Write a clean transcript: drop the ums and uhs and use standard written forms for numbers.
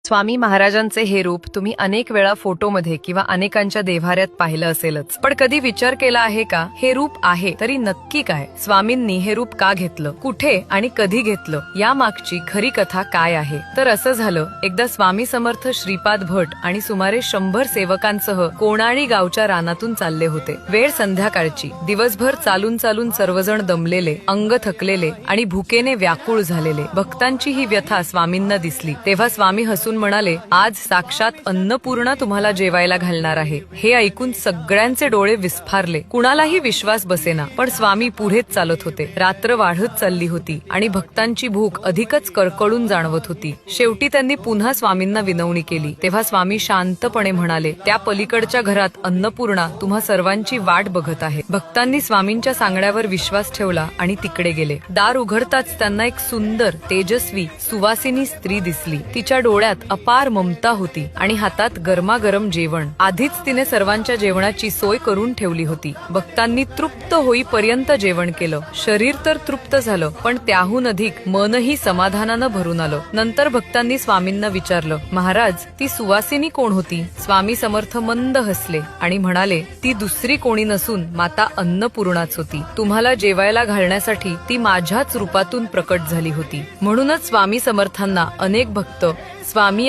स्वामी महाराजांचे हे रूप तुम्ही अनेक वेळा फोटोमध्ये किंवा अनेकांच्या देव्हाऱ्यात पाहिलं असेलच, पण कधी विचार केला आहे का हे रूप आहे तरी नक्की काय? स्वामींनी हे रूप का घेतलं, कुठे आणि कधी घेतलं, या मागची खरी कथा काय आहे? तर असं झालं, एकदा स्वामी समर्थ श्रीपाद भट आणि सुमारे 100 सेवकांसह कोणाळी गावच्या रानातून चालले होते. वेळ संध्याकाळची. दिवसभर चालून चालून सर्वजण दमलेले, अंग थकलेले आणि भुकेने व्याकुळ झालेले. भक्तांची ही व्यथा स्वामींना दिसली. तेव्हा स्वामी हसून म्हणाले, आज साक्षात अन्नपूर्णा तुम्हाला जेवायला घालणार आहे. हे ऐकून सगळ्यांचे डोळे विस्फारले. कुणालाही विश्वास बसेना, पण स्वामी पुढेच चालत होते. रात्र वाढत चालली होती आणि भक्तांची भूक अधिकच कळकळून जाणवत होती. शेवटी त्यांनी पुन्हा स्वामींना विनवणी केली. तेव्हा स्वामी शांतपणे म्हणाले, त्या पलीकडच्या घरात अन्नपूर्णा तुम्हा सर्वांची वाट बघत आहे. भक्तांनी स्वामींच्या सांगण्यावर विश्वास ठेवला आणि तिकडे गेले. दार उघडताच त्यांना एक सुंदर, तेजस्वी, सुवासिनी स्त्री दिसली. तिच्या डोळ्यात अपार ममता होती आणि हातात गरमागरम जेवण. आधीच तिने सर्वांच्या जेवणाची सोय करून ठेवली होती. भक्तांनी तृप्त होईपर्यंत जेवण केलं. शरीर तर तृप्त झालं, पण त्याहून अधिक मनही समाधानानं भरून आलं. नंतर भक्तांनी स्वामींना विचारलं, महाराज, ती सुवासिनी कोण होती? स्वामी समर्थ मंद हसले आणि म्हणाले, ती दुसरी कोणी नसून माता अन्नपूर्णाच होती. तुम्हाला जेवायला घालण्यासाठी ती माझ्याच रूपातून प्रकट झाली होती. म्हणूनच स्वामी समर्थांना अनेक भक्त स्वामी